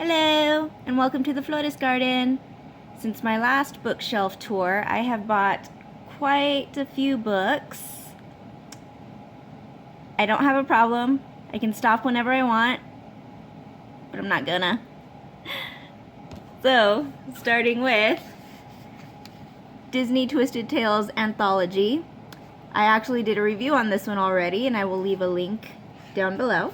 Hello, and welcome to the Florist Garden. Since my last bookshelf tour, I have bought quite a few books. I don't have a problem. I can stop whenever I want, but I'm not gonna. So, starting with Disney Twisted Tales Anthology. I actually did a review on this one already, and I will leave a link down below.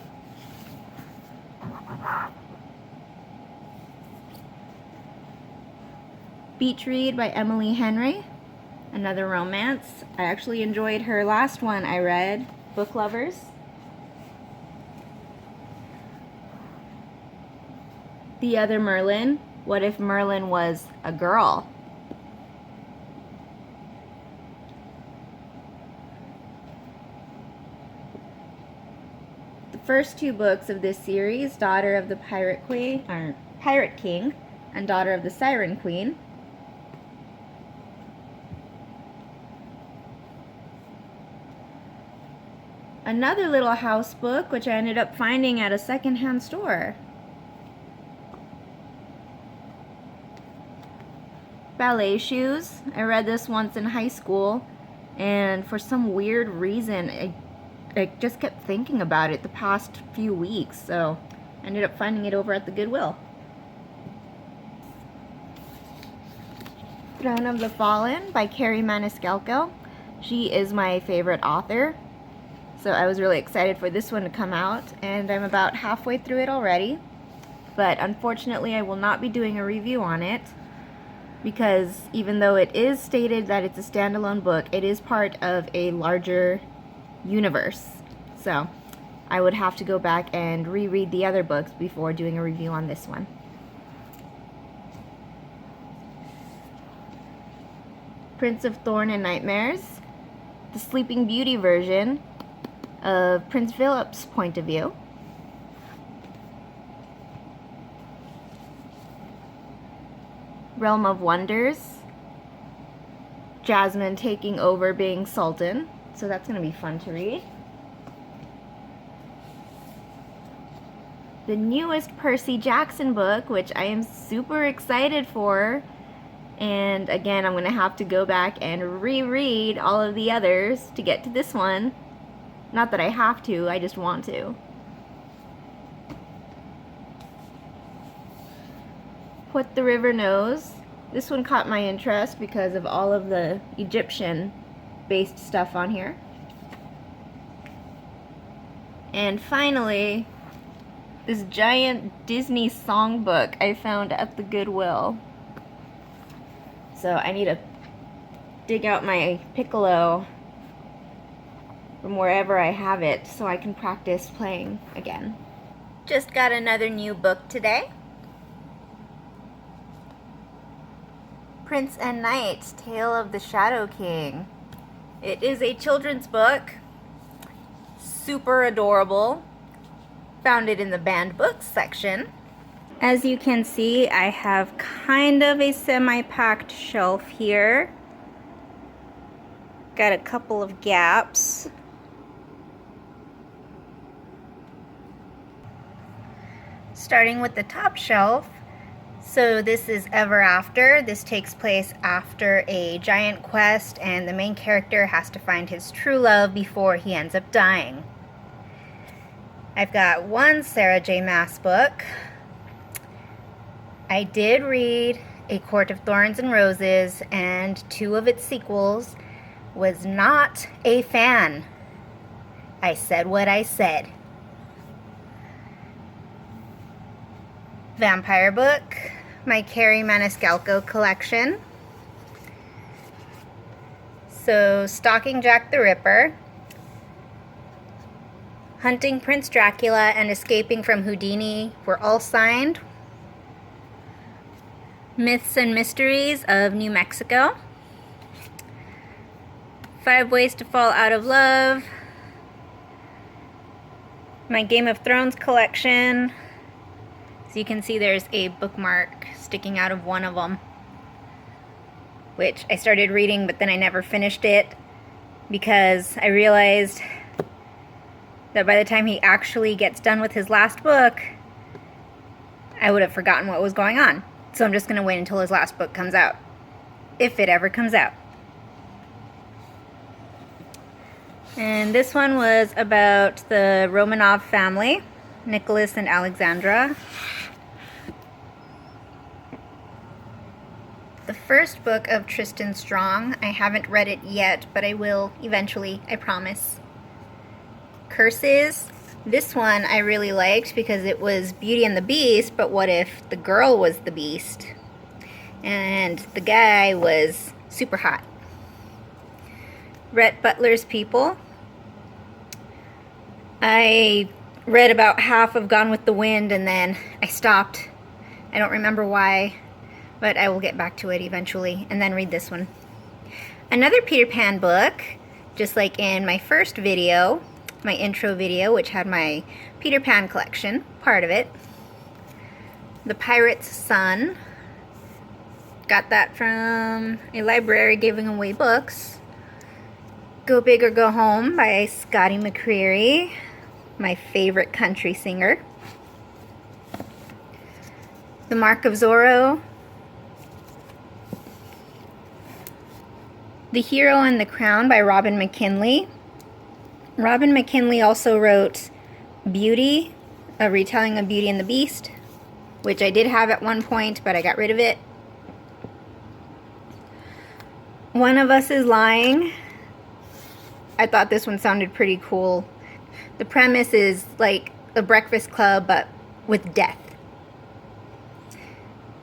Beach Read by Emily Henry, another romance. I actually enjoyed her last one I read, Book Lovers. The Other Merlin, What If Merlin Was a Girl? The first two books of this series, Daughter of the Pirate King and Daughter of the Siren Queen. Another Little House book, which I ended up finding at a secondhand store. Ballet Shoes. I read this once in high school, and for some weird reason, I just kept thinking about it the past few weeks, so I ended up finding it over at the Goodwill. Throne of the Fallen by Carrie Maniscalco. She is my favorite author, so I was really excited for this one to come out, and I'm about halfway through it already. But unfortunately, I will not be doing a review on it, because even though it is stated that it's a standalone book, it is part of a larger universe. So I would have to go back and reread the other books before doing a review on this one. Prince of Thorn and Nightmares, the Sleeping Beauty version of Prince Philip's point of view. Realm of Wonders, Jasmine taking over being Sultan, so that's going to be fun to read. The newest Percy Jackson book, which I am super excited for, and again I'm going to have to go back and reread all of the others to get to this one. Not that I have to, I just want to. What the River Knows. This one caught my interest because of all of the Egyptian-based stuff on here. And finally, this giant Disney songbook I found at the Goodwill. So I need to dig out my piccolo from wherever I have it so I can practice playing again. Just got another new book today. Prince and Knight, Tale of the Shadow King. It is a children's book. Super adorable. Found it in the banned books section. As you can see, I have kind of a semi-packed shelf here. Got a couple of gaps. Starting with the top shelf. So this is Ever After. This takes place after a giant quest, and the main character has to find his true love before he ends up dying. I've got one Sarah J. Maas book. I did read A Court of Thorns and Roses and two of its sequels. Was not a fan. I said what I said. Vampire book, my Carrie Maniscalco collection. So, Stalking Jack the Ripper, Hunting Prince Dracula, and Escaping from Houdini were all signed. Myths and Mysteries of New Mexico. 5 Ways to Fall Out of Love. My Game of Thrones collection. So you can see there's a bookmark sticking out of one of them, which I started reading, but then I never finished it because I realized that by the time he actually gets done with his last book, I would have forgotten what was going on. So I'm just going to wait until his last book comes out. If it ever comes out. And this one was about the Romanov family, Nicholas and Alexandra. The first book of Tristan Strong. I haven't read it yet, but I will eventually, I promise. Curses. This one I really liked because it was Beauty and the Beast, but what if the girl was the beast? And the guy was super hot. Rhett Butler's People. I read about half of Gone with the Wind and then I stopped. I don't remember why, but I will get back to it eventually and then read this one. Another Peter Pan book, just like in my first video, my intro video, which had my Peter Pan collection, part of it. The Pirate's Son. Got that from a library giving away books. Go Big or Go Home by Scotty McCreery, my favorite country singer. The Mark of Zorro. The Hero and the Crown by Robin McKinley. Robin McKinley also wrote Beauty, a retelling of Beauty and the Beast, which I did have at one point, but I got rid of it. One of Us is Lying. I thought this one sounded pretty cool. The premise is like a Breakfast Club, but with death.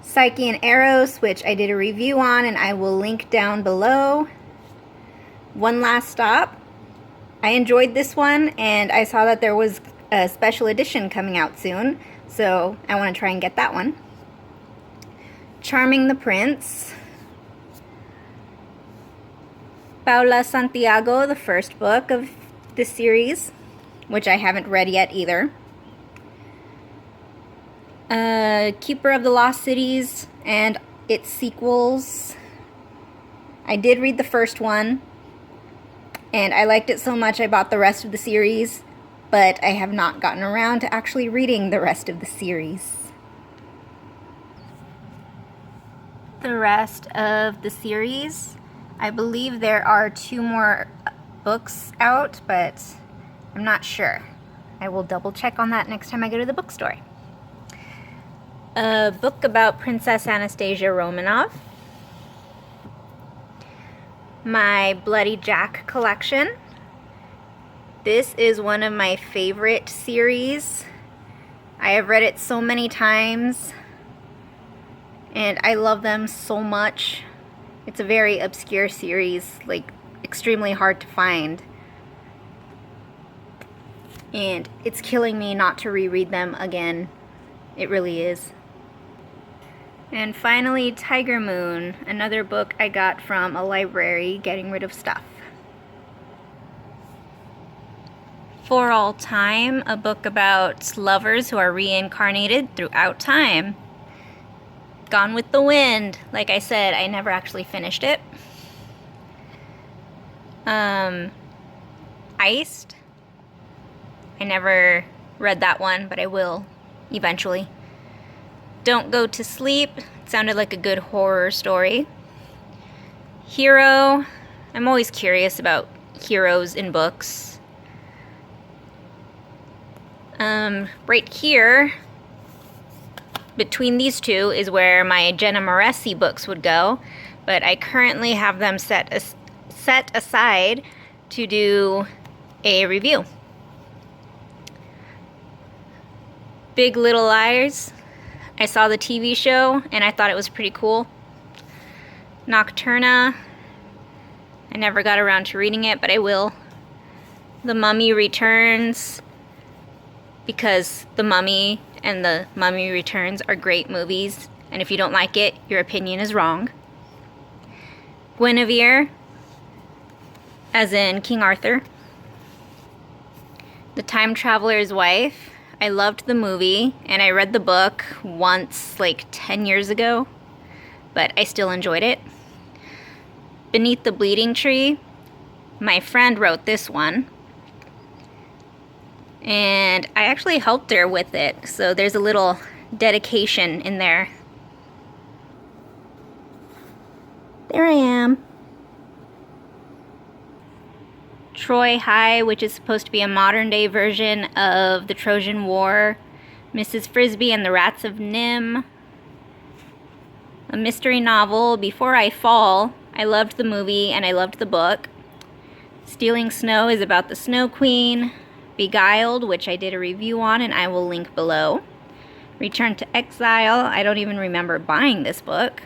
Psyche and Eros, which I did a review on and I will link down below. One Last Stop. I enjoyed this one and I saw that there was a special edition coming out soon, so I want to try and get that one. Charming the Prince. Paula Santiago, the first book of this series, which I haven't read yet either. Keeper of the Lost Cities and its sequels. I did read the first one, and I liked it so much I bought the rest of the series, but I have not gotten around to actually reading the rest of the series. The rest of the series, I believe there are 2 more books out, but I'm not sure. I will double check on that next time I go to the bookstore. A book about Princess Anastasia Romanov. My Bloody Jack collection. This is one of my favorite series. I have read it so many times, and I love them so much. It's a very obscure series, like extremely hard to find. And it's killing me not to reread them again. It really is. And finally, Tiger Moon, another book I got from a library getting rid of stuff. For All Time, a book about lovers who are reincarnated throughout time. Gone with the Wind. Like I said, I never actually finished it. Iced. I never read that one, but I will eventually. Don't Go to Sleep. It sounded like a good horror story. Hero. I'm always curious about heroes in books. Right here, between these two, is where my Jenna Moresi books would go, but I currently have them set aside to do a review. Big Little Lies. I saw the TV show and I thought it was pretty cool. Nocturna. I never got around to reading it, but I will. The Mummy Returns, because The Mummy and The Mummy Returns are great movies, and if you don't like it, your opinion is wrong. Guinevere, as in King Arthur. The Time Traveler's Wife. I loved the movie, and I read the book once, like 10 years ago, but I still enjoyed it. Beneath the Bleeding Tree. My friend wrote this one, and I actually helped her with it. So there's a little dedication in there. There I am. Troy High, which is supposed to be a modern day version of the Trojan War. Mrs. Frisbee and the Rats of Nim. A mystery novel, Before I Fall. I loved the movie and I loved the book. Stealing Snow is about the Snow Queen. Beguiled, which I did a review on and I will link below. Return to Exile, I don't even remember buying this book.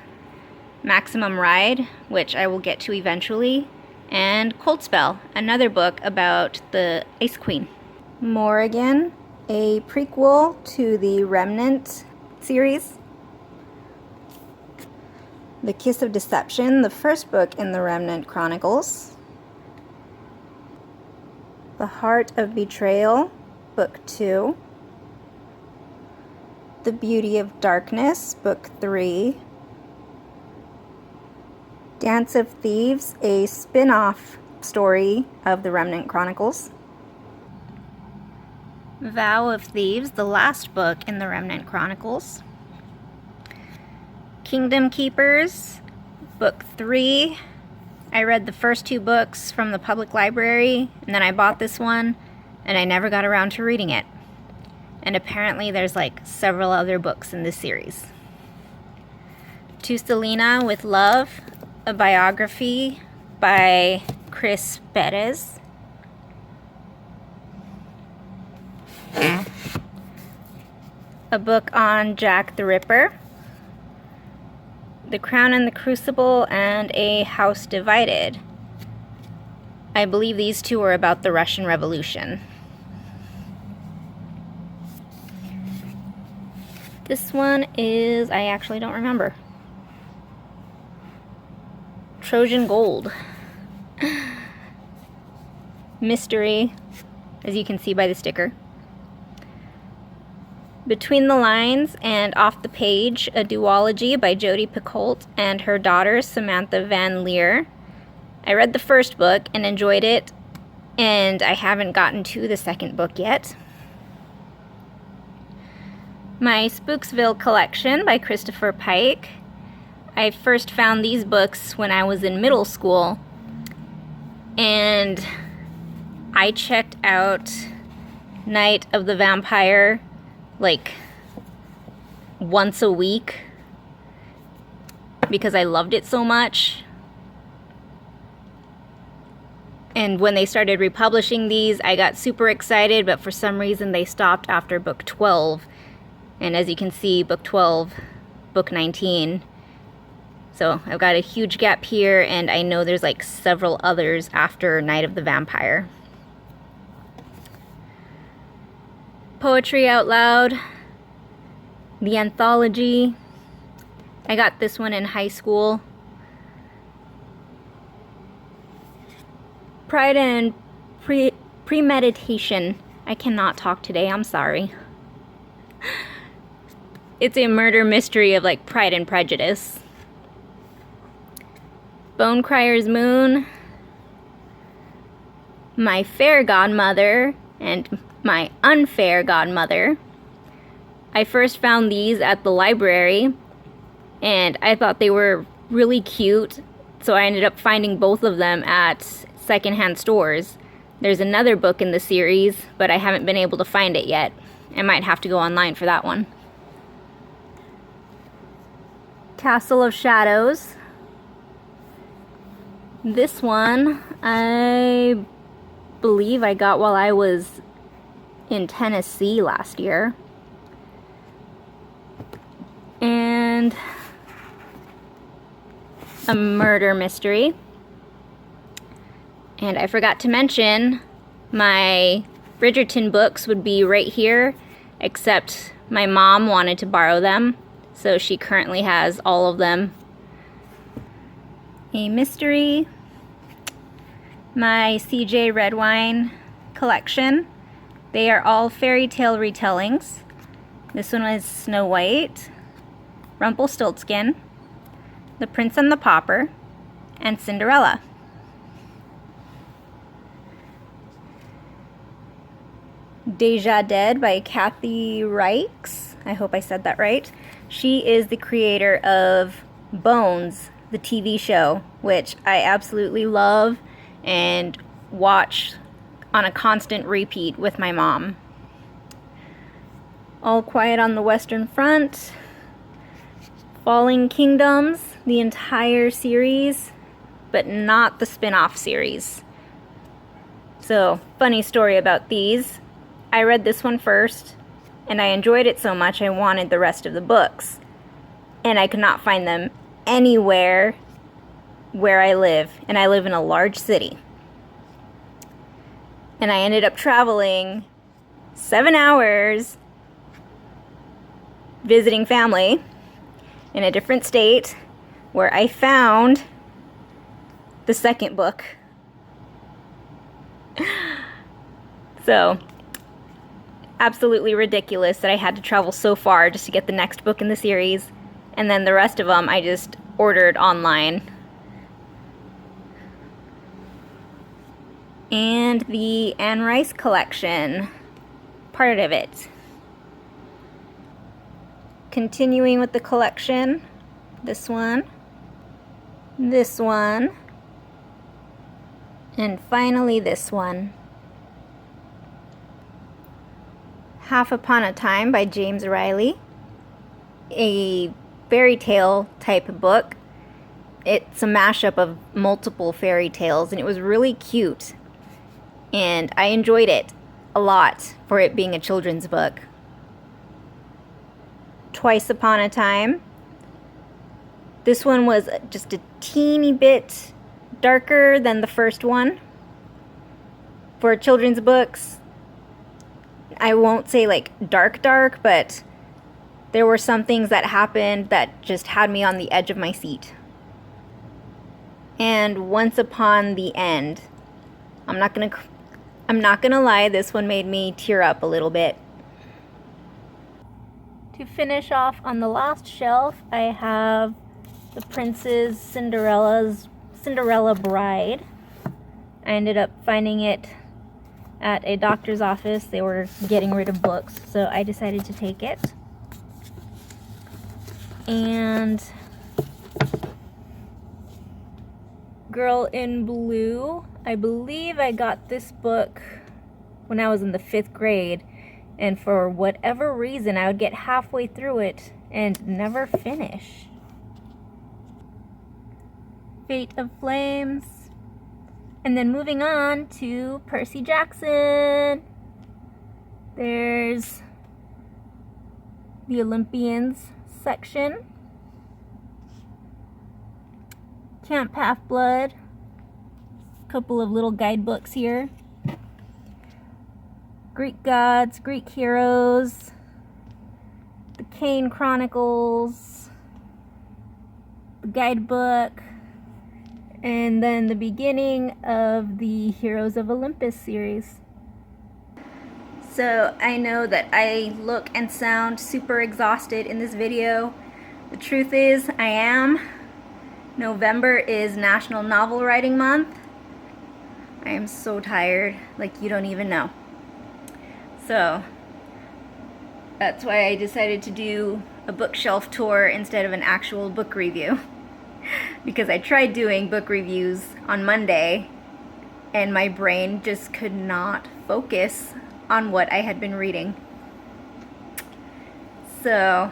Maximum Ride, which I will get to eventually. And Cold Spell, another book about the Ice Queen. Morrigan, a prequel to the Remnant series. The Kiss of Deception, the first book in the Remnant Chronicles. The Heart of Betrayal, Book 2. The Beauty of Darkness, Book 3. Dance of Thieves, a spin-off story of the Remnant Chronicles. Vow of Thieves, the last book in the Remnant Chronicles. Kingdom Keepers, Book 3. I read the first 2 books from the public library, and then I bought this one, and I never got around to reading it. And apparently there's like several other books in this series. To Selena with Love, a biography by Chris Perez. A book on Jack the Ripper. The Crown and the Crucible, and A House Divided. I believe these 2 are about the Russian Revolution. This one is, I actually don't remember. Trojan Gold. Mystery, as you can see by the sticker. Between the Lines and Off the Page, a duology by Jodi Picoult and her daughter Samantha Van Leer. I read the first book and enjoyed it, and I haven't gotten to the second book yet. My Spooksville collection by Christopher Pike. I first found these books when I was in middle school, and I checked out Night of the Vampire like once a week because I loved it so much. And when they started republishing these, I got super excited, but for some reason they stopped after book 12. And as you can see, book 12, book 19. So I've got a huge gap here, and I know there's like several others after Night of the Vampire. Poetry Out Loud, the anthology. I got this one in high school. Pride and Premeditation. I cannot talk today, I'm sorry. It's a murder mystery of like Pride and Prejudice. Bonecryer's Moon. My Fair Godmother and My Unfair Godmother. I first found these at the library and I thought they were really cute, so I ended up finding both of them at secondhand stores. There's another book in the series, but I haven't been able to find it yet. I might have to go online for that one. Castle of Shadows. This one I believe I got while I was in Tennessee last year. And a murder mystery. And I forgot to mention, my Bridgerton books would be right here, except my mom wanted to borrow them, so she currently has all of them. A mystery. My CJ Redwine collection. They are all fairy tale retellings. This one is Snow White, Rumpelstiltskin, The Prince and the Pauper, and Cinderella. Deja Dead by Kathy Reichs. I hope I said that right. She is the creator of Bones, the TV show, which I absolutely love and watch on a constant repeat with my mom. All Quiet on the Western Front, Falling Kingdoms, the entire series, but not the spin-off series. So, funny story about these. I read this one first, and I enjoyed it so much I wanted the rest of the books. And I could not find them anywhere where I live, and I live in a large city. And I ended up traveling 7 hours visiting family in a different state where I found the second book. So, absolutely ridiculous that I had to travel so far just to get the next book in the series, and then the rest of them I just ordered online. And the Anne Rice collection, part of it. Continuing with the collection, this one, and finally this one. Half Upon a Time by James Riley, a fairy tale type book. It's a mashup of multiple fairy tales, and it was really cute. And I enjoyed it a lot for it being a children's book. Twice Upon a Time. This one was just a teeny bit darker than the first one. For children's books, I won't say like dark, but there were some things that happened that just had me on the edge of my seat. And Once Upon the End. I'm not gonna lie, this one made me tear up a little bit. To finish off on the last shelf, I have The Princess Cinderella Bride. I ended up finding it at a doctor's office. They were getting rid of books, so I decided to take it. And Girl in Blue. I believe I got this book when I was in the 5th grade, and for whatever reason I would get halfway through it and never finish. Fate of Flames. And then moving on to Percy Jackson. There's the Olympians section. Camp Half-Blood. A couple of little guidebooks here. Greek Gods, Greek Heroes. The Kane Chronicles. The guidebook. And then the beginning of the Heroes of Olympus series. So I know that I look and sound super exhausted in this video. The truth is, I am. November is National Novel Writing Month. I am so tired, like you don't even know. So that's why I decided to do a bookshelf tour instead of an actual book review. Because I tried doing book reviews on Monday and my brain just could not focus on what I had been reading. So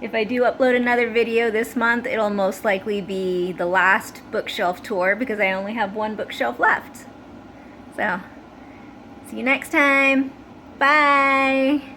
if I do upload another video this month, it'll most likely be the last bookshelf tour because I only have one bookshelf left. So see you next time. Bye!